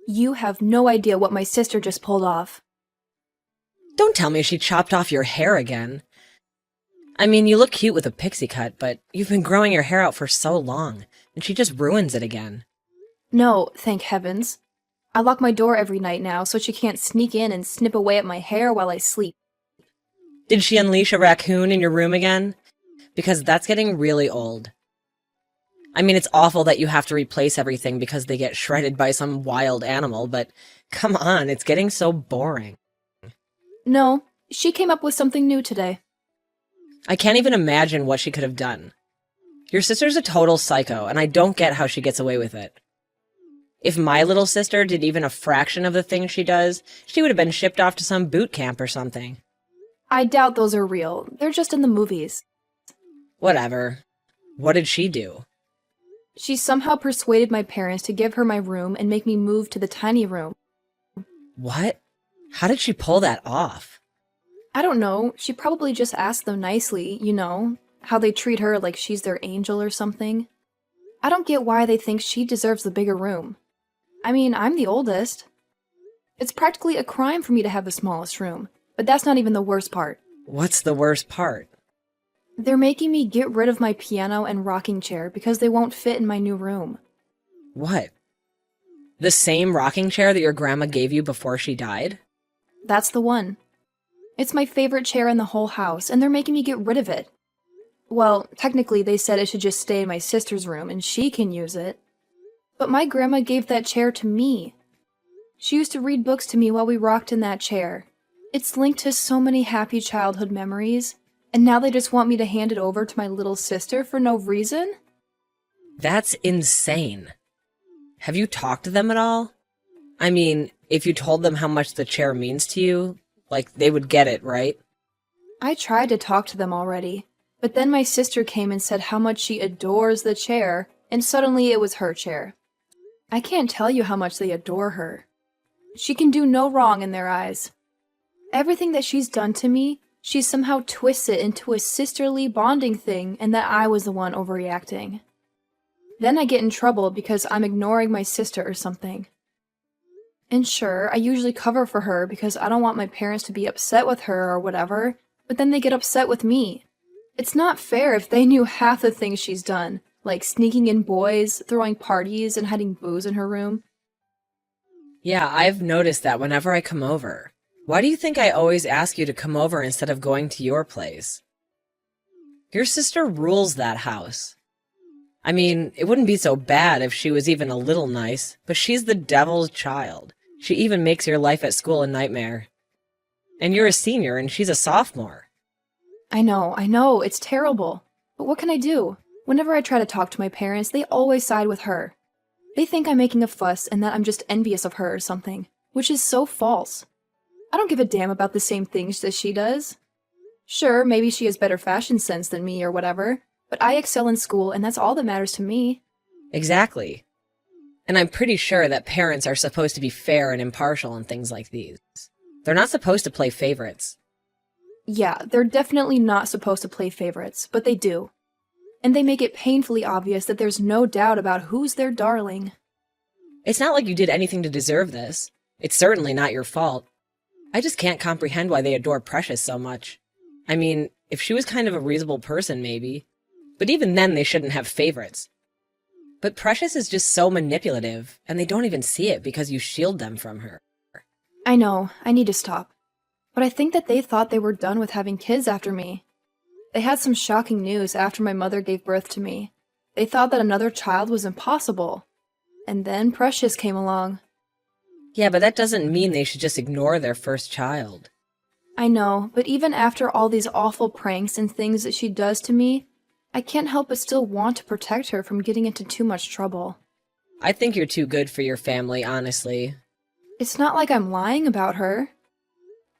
You have no idea what my sister just pulled off. Don't tell me she chopped off your hair again. I mean, you look cute with a pixie cut, but you've been growing your hair out for so long, and she just ruins it again. No, thank heavens. I lock my door every night now so she can't sneak in and snip away at my hair while I sleep. Did she unleash a raccoon in your room again? Because that's getting really old. I mean, it's awful that you have to replace everything because they get shredded by some wild animal, but come on, it's getting so boring. No, she came up with something new today. I can't even imagine what she could have done. Your sister's a total psycho, and I don't get how she gets away with it. If my little sister did even a fraction of the things she does, she would have been shipped off to some boot camp or something. I doubt those are real. They're just in the movies. Whatever. What did she do? She somehow persuaded my parents to give her my room and make me move to the tiny room. What? How did she pull that off? I don't know, she probably just asked them nicely, how they treat her like she's their angel or something. I don't get why they think she deserves the bigger room. I mean, I'm the oldest. It's practically a crime for me to have the smallest room, but that's not even the worst part. What's the worst part? They're making me get rid of my piano and rocking chair because they won't fit in my new room. What? The same rocking chair that your grandma gave you before she died? That's the one. It's my favorite chair in the whole house, and they're making me get rid of it. Well, technically they said it should just stay in my sister's room and she can use it. But my grandma gave that chair to me. She used to read books to me while we rocked in that chair. It's linked to so many happy childhood memories, and now they just want me to hand it over to my little sister for no reason? That's insane. Have you talked to them at all? I mean, if you told them how much the chair means to you, they would get it, right? I tried to talk to them already, but then my sister came and said how much she adores the chair, and suddenly it was her chair. I can't tell you how much they adore her. She can do no wrong in their eyes. Everything that she's done to me, she somehow twists it into a sisterly bonding thing and that I was the one overreacting. Then I get in trouble because I'm ignoring my sister or something. And sure, I usually cover for her because I don't want my parents to be upset with her or whatever, but then they get upset with me. It's not fair if they knew half the things she's done, like sneaking in boys, throwing parties, and hiding booze in her room. Yeah, I've noticed that whenever I come over. Why do you think I always ask you to come over instead of going to your place? Your sister rules that house. I mean, it wouldn't be so bad if she was even a little nice, but she's the devil's child. She even makes your life at school a nightmare. And you're a senior and she's a sophomore. I know, it's terrible. But what can I do? Whenever I try to talk to my parents, they always side with her. They think I'm making a fuss and that I'm just envious of her or something, which is so false. I don't give a damn about the same things that she does. Sure, maybe she has better fashion sense than me or whatever, but I excel in school and that's all that matters to me. Exactly. And I'm pretty sure that parents are supposed to be fair and impartial in things like these. They're not supposed to play favorites. Yeah, they're definitely not supposed to play favorites, but they do. And they make it painfully obvious that there's no doubt about who's their darling. It's not like you did anything to deserve this. It's certainly not your fault. I just can't comprehend why they adore Precious so much. I mean, if she was kind of a reasonable person, maybe. But even then, they shouldn't have favorites. But Precious is just so manipulative, and they don't even see it because you shield them from her. I know, I need to stop. But I think that they thought they were done with having kids after me. They had some shocking news after my mother gave birth to me. They thought that another child was impossible. And then Precious came along. Yeah, but that doesn't mean they should just ignore their first child. I know, but even after all these awful pranks and things that she does to me, I can't help but still want to protect her from getting into too much trouble. I think you're too good for your family, honestly. It's not like I'm lying about her.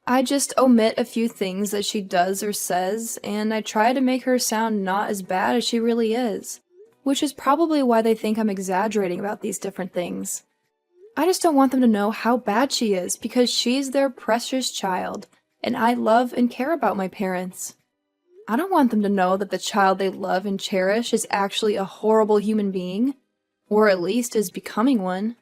I just omit a few things that she does or says, and I try to make her sound not as bad as she really is, which is probably why they think I'm exaggerating about these different things. I just don't want them to know how bad she is, because she's their precious child, and I love and care about my parents. I don't want them to know that the child they love and cherish is actually a horrible human being, or at least is becoming one.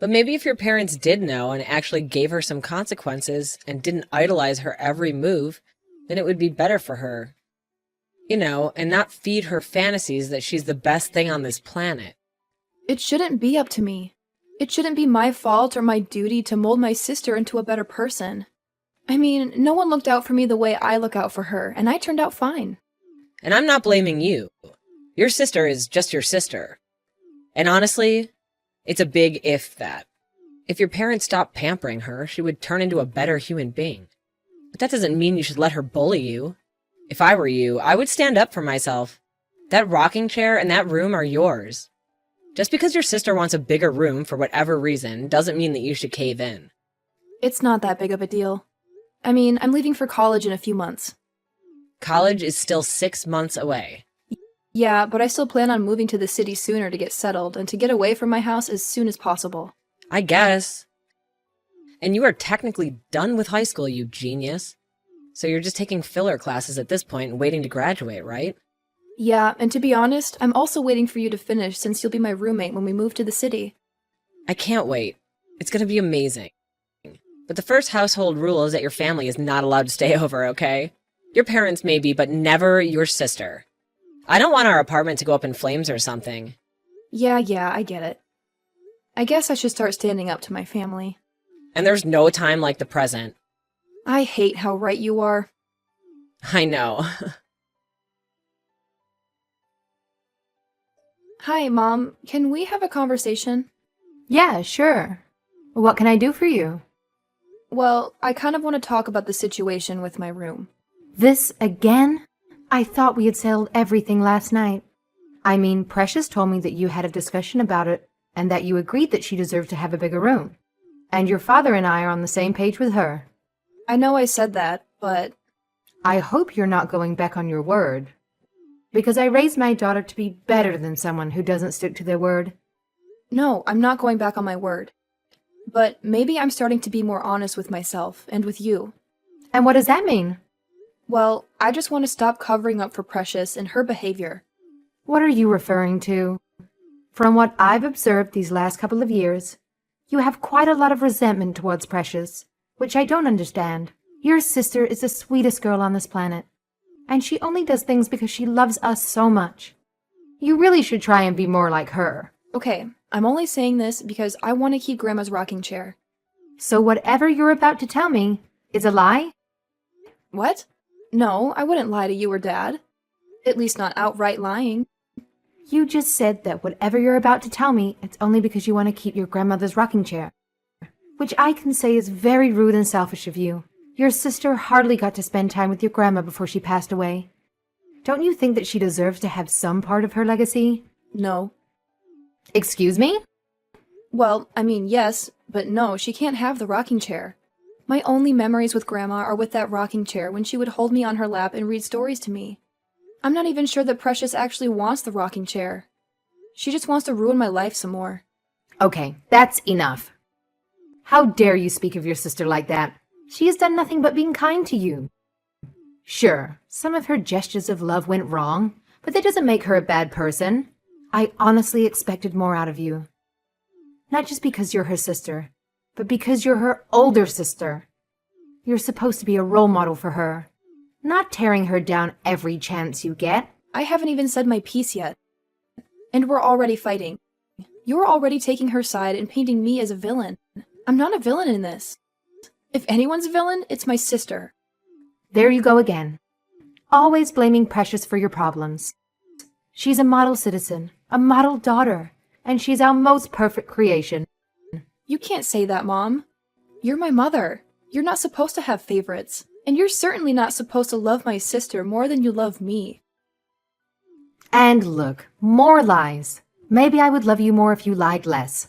But maybe if your parents did know and actually gave her some consequences and didn't idolize her every move, then it would be better for her. And not feed her fantasies that she's the best thing on this planet. It shouldn't be up to me. It shouldn't be my fault or my duty to mold my sister into a better person. I mean, no one looked out for me the way I look out for her, and I turned out fine. And I'm not blaming you. Your sister is just your sister. And honestly, it's a big if that. If your parents stopped pampering her, she would turn into a better human being. But that doesn't mean you should let her bully you. If I were you, I would stand up for myself. That rocking chair and that room are yours. Just because your sister wants a bigger room for whatever reason doesn't mean that you should cave in. It's not that big of a deal. I mean, I'm leaving for college in a few months. College is still 6 months away. Yeah, but I still plan on moving to the city sooner to get settled and to get away from my house as soon as possible. I guess. And you are technically done with high school, you genius. So you're just taking filler classes at this point and waiting to graduate, right? Yeah, and to be honest, I'm also waiting for you to finish since you'll be my roommate when we move to the city. I can't wait. It's gonna be amazing. But the first household rule is that your family is not allowed to stay over, okay? Your parents maybe, but never your sister. I don't want our apartment to go up in flames or something. Yeah, I get it. I guess I should start standing up to my family. And there's no time like the present. I hate how right you are. I know. Hi, Mom. Can we have a conversation? Yeah, sure. What can I do for you? Well, I kind of want to talk about the situation with my room. This again? I thought we had settled everything last night. I mean, Precious told me that you had a discussion about it and that you agreed that she deserved to have a bigger room. And your father and I are on the same page with her. I know I said that, but... I hope you're not going back on your word. Because I raised my daughter to be better than someone who doesn't stick to their word. No, I'm not going back on my word. But maybe I'm starting to be more honest with myself and with you. And what does that mean? Well, I just want to stop covering up for Precious and her behavior. What are you referring to? From what I've observed these last couple of years, you have quite a lot of resentment towards Precious, which I don't understand. Your sister is the sweetest girl on this planet, and she only does things because she loves us so much. You really should try and be more like her. Okay, I'm only saying this because I want to keep Grandma's rocking chair. So whatever you're about to tell me is a lie? What? No, I wouldn't lie to you or Dad. At least not outright lying. You just said that whatever you're about to tell me, it's only because you want to keep your grandmother's rocking chair. Which I can say is very rude and selfish of you. Your sister hardly got to spend time with your grandma before she passed away. Don't you think that she deserves to have some part of her legacy? No. Excuse me? Well, I mean, yes, but no, she can't have the rocking chair. My only memories with Grandma are with that rocking chair when she would hold me on her lap and read stories to me. I'm not even sure that Precious actually wants the rocking chair. She just wants to ruin my life some more. Okay, that's enough. How dare you speak of your sister like that? She has done nothing but being kind to you. Sure, some of her gestures of love went wrong, but that doesn't make her a bad person. I honestly expected more out of you. Not just because you're her sister, but because you're her older sister. You're supposed to be a role model for her, not tearing her down every chance you get. I haven't even said my piece yet. And we're already fighting. You're already taking her side and painting me as a villain. I'm not a villain in this. If anyone's a villain, it's my sister. There you go again. Always blaming Precious for your problems. She's a model citizen, a model daughter, and she's our most perfect creation. You can't say that, Mom. You're my mother. You're not supposed to have favorites. And you're certainly not supposed to love my sister more than you love me. And look, more lies. Maybe I would love you more if you lied less.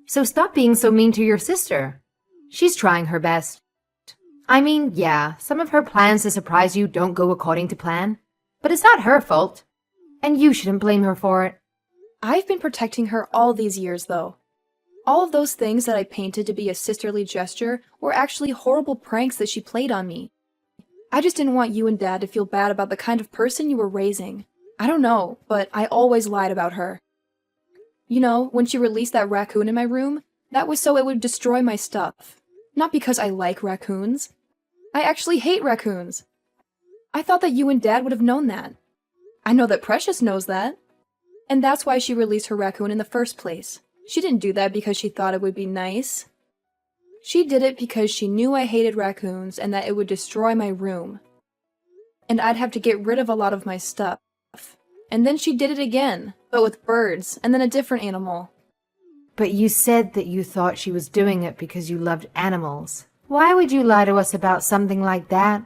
So stop being so mean to your sister. She's trying her best. I mean, yeah, some of her plans to surprise you don't go according to plan, but it's not her fault. And you shouldn't blame her for it. I've been protecting her all these years, though. All of those things that I painted to be a sisterly gesture were actually horrible pranks that she played on me. I just didn't want you and Dad to feel bad about the kind of person you were raising. I don't know, but I always lied about her. You know, when she released that raccoon in my room, That was so it would destroy my stuff. Not because I like raccoons. I actually hate raccoons. I thought that you and Dad would have known that. I know that Precious knows that. And that's why she released her raccoon in the first place. She didn't do that because she thought it would be nice. She did it because she knew I hated raccoons and that it would destroy my room. And I'd have to get rid of a lot of my stuff. And then she did it again, but with birds, and then a different animal. But you said that you thought she was doing it because you loved animals. Why would you lie to us about something like that?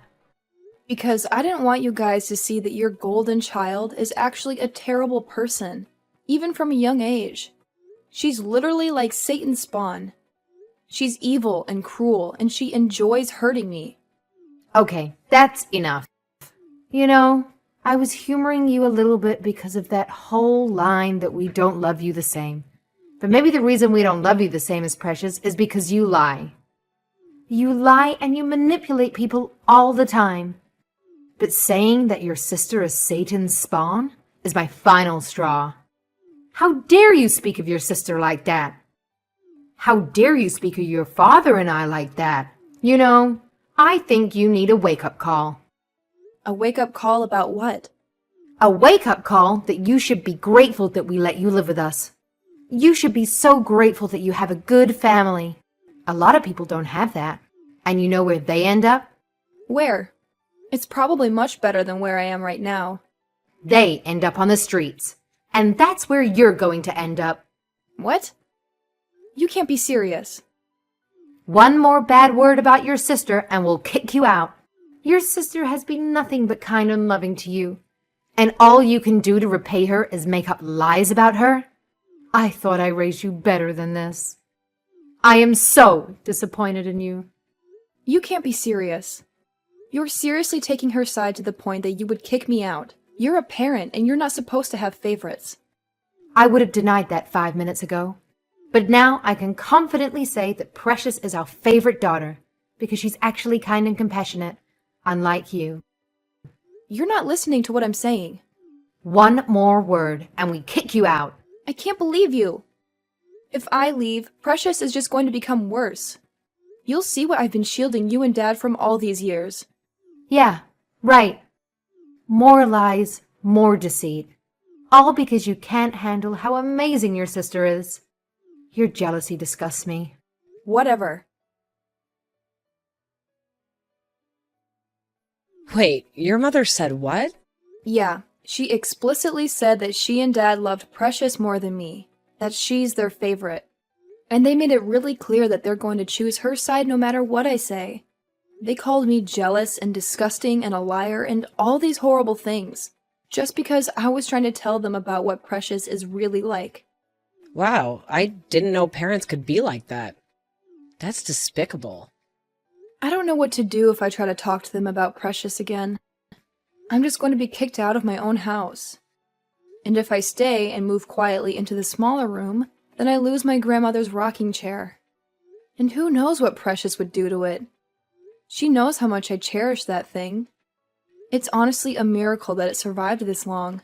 Because I didn't want you guys to see that your golden child is actually a terrible person, even from a young age. She's literally like Satan's spawn. She's evil and cruel, and she enjoys hurting me. Okay, that's enough. You know, I was humoring you a little bit because of that whole line that we don't love you the same. But maybe the reason we don't love you the same as Precious is because you lie. You lie and you manipulate people all the time. But saying that your sister is Satan's spawn is my final straw. How dare you speak of your sister like that? How dare you speak of your father and I like that? You know, I think you need a wake-up call. A wake-up call about what? A wake-up call that you should be grateful that we let you live with us. You should be so grateful that you have a good family. A lot of people don't have that. And you know where they end up? Where? It's probably much better than where I am right now. They end up on the streets. And that's where you're going to end up. What? You can't be serious. One more bad word about your sister and we'll kick you out. Your sister has been nothing but kind and loving to you. And all you can do to repay her is make up lies about her? I thought I raised you better than this. I am so disappointed in you. You can't be serious. You're seriously taking her side to the point that you would kick me out. You're a parent and you're not supposed to have favorites. I would have denied that 5 minutes ago. But now I can confidently say that Precious is our favorite daughter because she's actually kind and compassionate, unlike you. You're not listening to what I'm saying. One more word and we kick you out. I can't believe you. If I leave, Precious is just going to become worse. You'll see what I've been shielding you and Dad from all these years. Yeah, right. More lies, more deceit. All because you can't handle how amazing your sister is. Your jealousy disgusts me. Whatever. Wait, your mother said what? Yeah, she explicitly said that she and Dad loved Precious more than me. That she's their favorite. And they made it really clear that they're going to choose her side no matter what I say. They called me jealous and disgusting and a liar and all these horrible things, just because I was trying to tell them about what Precious is really like. Wow, I didn't know parents could be like that. That's despicable. I don't know what to do if I try to talk to them about Precious again. I'm just going to be kicked out of my own house. And if I stay and move quietly into the smaller room, then I lose my grandmother's rocking chair. And who knows what Precious would do to it? She knows how much I cherish that thing. It's honestly a miracle that it survived this long.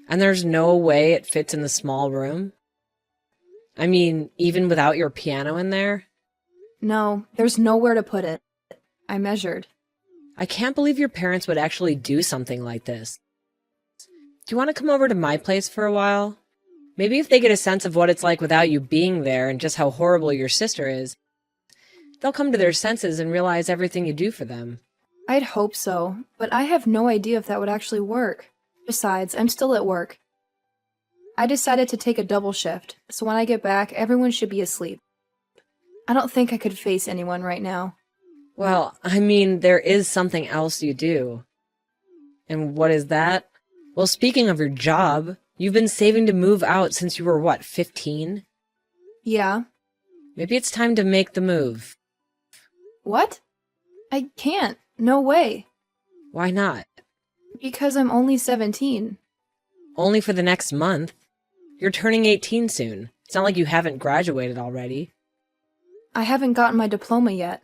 And there's no way it fits in the small room? I mean, even without your piano in there? No, there's nowhere to put it. I measured. I can't believe your parents would actually do something like this. Do you want to come over to my place for a while? Maybe if they get a sense of what it's like without you being there and just how horrible your sister is, they'll come to their senses and realize everything you do for them. I'd hope so, but I have no idea if that would actually work. Besides, I'm still at work. I decided to take a double shift, so when I get back, everyone should be asleep. I don't think I could face anyone right now. Well, I mean, there is something else you do. And what is that? Well, speaking of your job, you've been saving to move out since you were, what, 15? Yeah. Maybe it's time to make the move. What? I can't. No way. Why not? Because I'm only 17. Only for the next month. You're turning 18 soon. It's not like you haven't graduated already. I haven't gotten my diploma yet.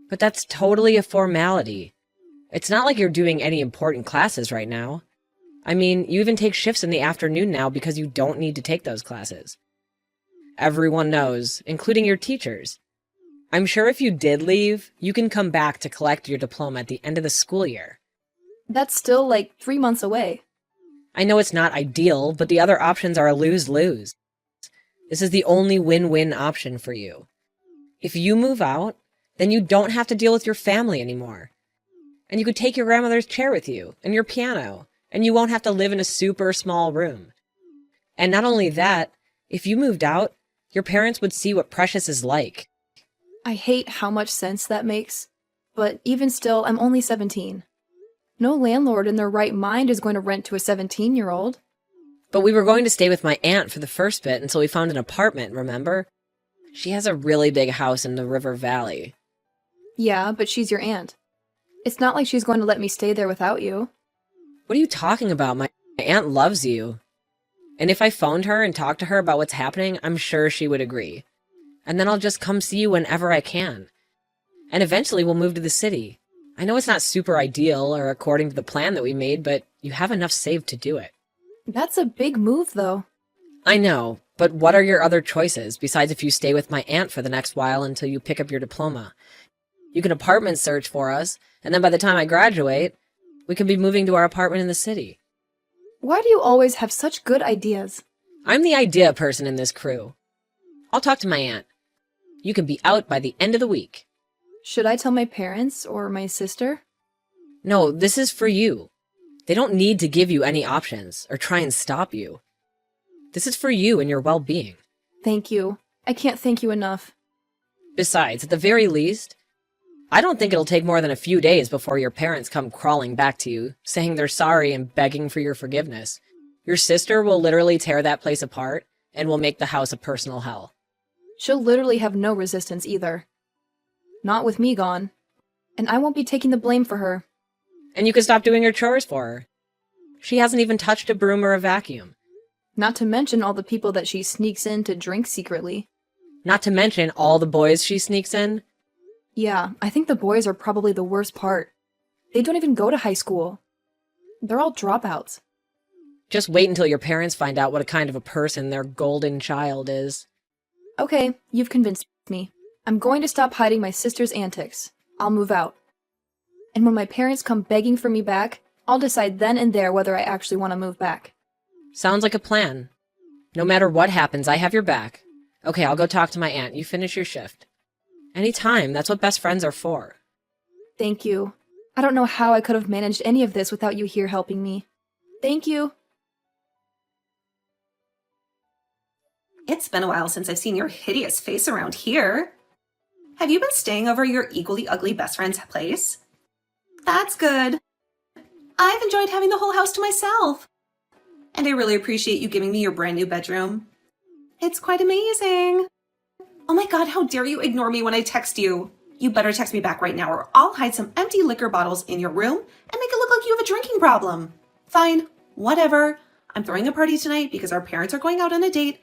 But that's totally a formality. It's not like you're doing any important classes right now. I mean, you even take shifts in the afternoon now because you don't need to take those classes. Everyone knows, including your teachers. I'm sure if you did leave, you can come back to collect your diploma at the end of the school year. That's still like 3 months away. I know it's not ideal, but the other options are a lose-lose. This is the only win-win option for you. If you move out, then you don't have to deal with your family anymore. And you could take your grandmother's chair with you, and your piano, and you won't have to live in a super small room. And not only that, if you moved out, your parents would see what Precious is like. I hate how much sense that makes. But even still, I'm only 17. No landlord in their right mind is going to rent to a 17-year-old. But we were going to stay with my aunt for the first bit until we found an apartment, remember? She has a really big house in the River Valley. Yeah, but she's your aunt. It's not like she's going to let me stay there without you. What are you talking about? My aunt loves you. And if I phoned her and talked to her about what's happening, I'm sure she would agree. And then I'll just come see you whenever I can. And eventually we'll move to the city. I know it's not super ideal or according to the plan that we made, but you have enough saved to do it. That's a big move, though. I know, but what are your other choices, besides if you stay with my aunt for the next while until you pick up your diploma? You can apartment search for us, and then by the time I graduate, we can be moving to our apartment in the city. Why do you always have such good ideas? I'm the idea person in this crew. I'll talk to my aunt. You can be out by the end of the week. Should I tell my parents or my sister? No, this is for you. They don't need to give you any options or try and stop you. This is for you and your well-being. Thank you. I can't thank you enough. Besides, at the very least, I don't think it'll take more than a few days before your parents come crawling back to you, saying they're sorry and begging for your forgiveness. Your sister will literally tear that place apart and will make the house a personal hell. She'll literally have no resistance either. Not with me gone. And I won't be taking the blame for her. And you can stop doing your chores for her. She hasn't even touched a broom or a vacuum. Not to mention all the people that she sneaks in to drink secretly. Not to mention all the boys she sneaks in. Yeah, I think the boys are probably the worst part. They don't even go to high school. They're all dropouts. Just wait until your parents find out what a kind of a person their golden child is. Okay, you've convinced me. I'm going to stop hiding my sister's antics. I'll move out. And when my parents come begging for me back, I'll decide then and there whether I actually want to move back. Sounds like a plan. No matter what happens, I have your back. Okay, I'll go talk to my aunt. You finish your shift. Anytime, that's what best friends are for. Thank you. I don't know how I could have managed any of this without you here helping me. Thank you. It's been a while since I've seen your hideous face around here. Have you been staying over your equally ugly best friend's place? That's good. I've enjoyed having the whole house to myself. And I really appreciate you giving me your brand new bedroom. It's quite amazing. Oh my god, how dare you ignore me when I text you? You better text me back right now or I'll hide some empty liquor bottles in your room and make it look like you have a drinking problem. Fine, whatever. I'm throwing a party tonight because our parents are going out on a date,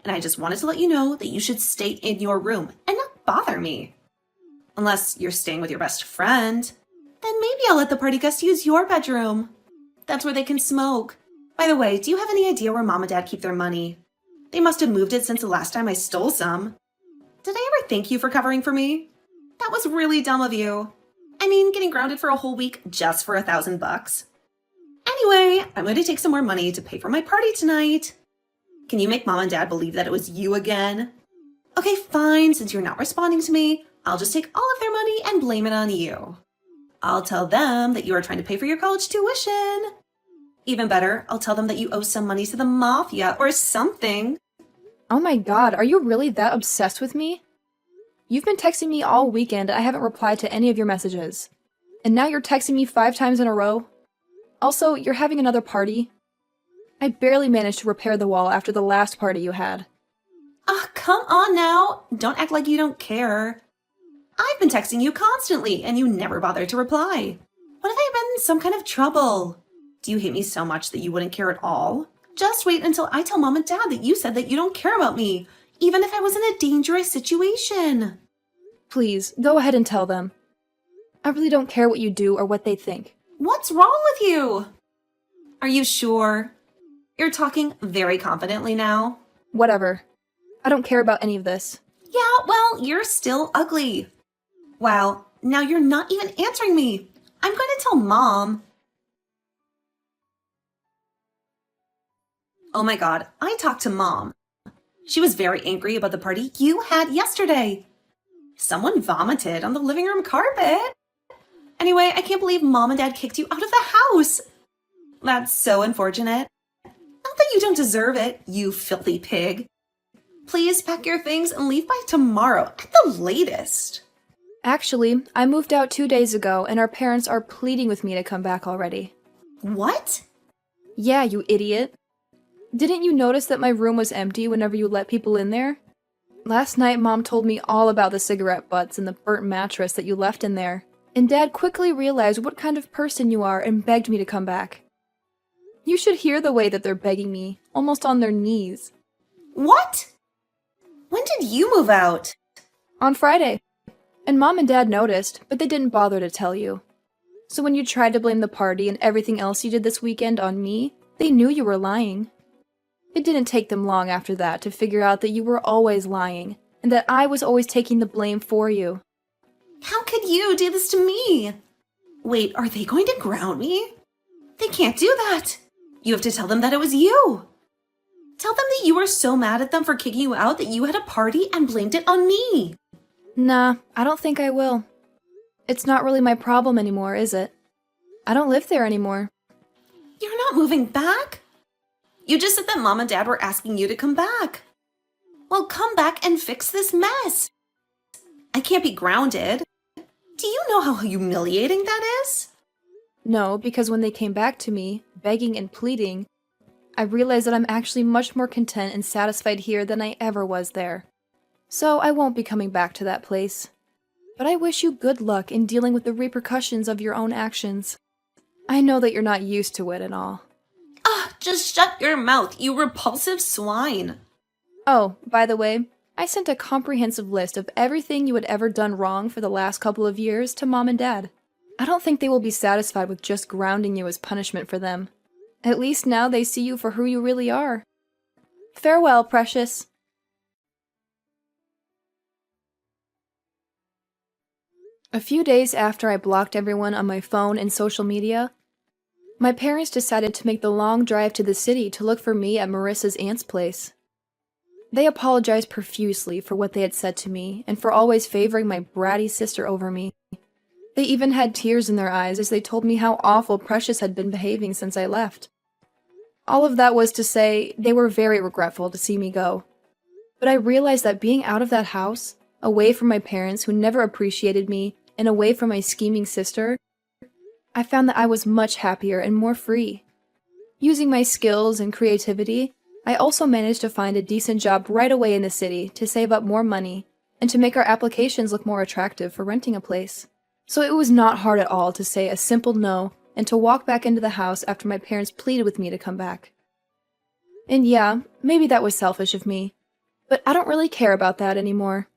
and I just wanted to let you know that you should stay in your room and not bother me. Unless you're staying with your best friend, then maybe I'll let the party guests use your bedroom. That's where they can smoke. By the way, do you have any idea where Mom and Dad keep their money? They must have moved it since the last time I stole some. Did I ever thank you for covering for me? That was really dumb of you. I mean, getting grounded for a whole week just for $1,000. Anyway, I'm going to take some more money to pay for my party tonight. Can you make Mom and Dad believe that it was you again? Okay, fine. Since you're not responding to me, I'll just take all of their money and blame it on you. I'll tell them that you are trying to pay for your college tuition. Even better, I'll tell them that you owe some money to the mafia or something. Oh my god, are you really that obsessed with me? You've been texting me all weekend and I haven't replied to any of your messages. And now you're texting me 5 times in a row? Also, you're having another party? I barely managed to repair the wall after the last party you had. Ah, come on now. Don't act like you don't care. I've been texting you constantly and you never bothered to reply. What if I have been in some kind of trouble? Do you hate me so much that you wouldn't care at all? Just wait until I tell Mom and Dad that you said that you don't care about me, even if I was in a dangerous situation. Please, go ahead and tell them. I really don't care what you do or what they think. What's wrong with you? Are you sure? You're talking very confidently now. Whatever. I don't care about any of this. Yeah, well, you're still ugly. Wow, now you're not even answering me. I'm going to tell Mom. Oh my god, I talked to Mom. She was very angry about the party you had yesterday. Someone vomited on the living room carpet. Anyway, I can't believe Mom and Dad kicked you out of the house. That's so unfortunate. Not that you don't deserve it, you filthy pig. Please pack your things and leave by tomorrow at the latest. Actually, I moved out 2 days ago, and our parents are pleading with me to come back already. What? Yeah, you idiot. Didn't you notice that my room was empty whenever you let people in there? Last night, Mom told me all about the cigarette butts and the burnt mattress that you left in there, and Dad quickly realized what kind of person you are and begged me to come back. You should hear the way that they're begging me, almost on their knees. What? When did you move out? On Friday. And Mom and Dad noticed, but they didn't bother to tell you. So when you tried to blame the party and everything else you did this weekend on me, they knew you were lying. It didn't take them long after that to figure out that you were always lying, and that I was always taking the blame for you. How could you do this to me? Wait, are they going to ground me? They can't do that. You have to tell them that it was you. Tell them that you were so mad at them for kicking you out that you had a party and blamed it on me. Nah, I don't think I will. It's not really my problem anymore, is it? I don't live there anymore. You're not moving back? You just said that Mom and Dad were asking you to come back. Well, come back and fix this mess. I can't be grounded. Do you know how humiliating that is? No, because when they came back to me, begging and pleading, I realized that I'm actually much more content and satisfied here than I ever was there. So I won't be coming back to that place. But I wish you good luck in dealing with the repercussions of your own actions. I know that you're not used to it and all. Just shut your mouth, you repulsive swine. Oh, by the way, I sent a comprehensive list of everything you had ever done wrong for the last couple of years to Mom and Dad. I don't think they will be satisfied with just grounding you as punishment for them. At least now they see you for who you really are. Farewell, precious. A few days after I blocked everyone on my phone and social media, my parents decided to make the long drive to the city to look for me at Marissa's aunt's place. They apologized profusely for what they had said to me and for always favoring my bratty sister over me. They even had tears in their eyes as they told me how awful Precious had been behaving since I left. All of that was to say they were very regretful to see me go. But I realized that being out of that house, away from my parents who never appreciated me, and away from my scheming sister, I found that I was much happier and more free. Using my skills and creativity, I also managed to find a decent job right away in the city to save up more money and to make our applications look more attractive for renting a place. So it was not hard at all to say a simple no and to walk back into the house after my parents pleaded with me to come back. And yeah, maybe that was selfish of me, but I don't really care about that anymore.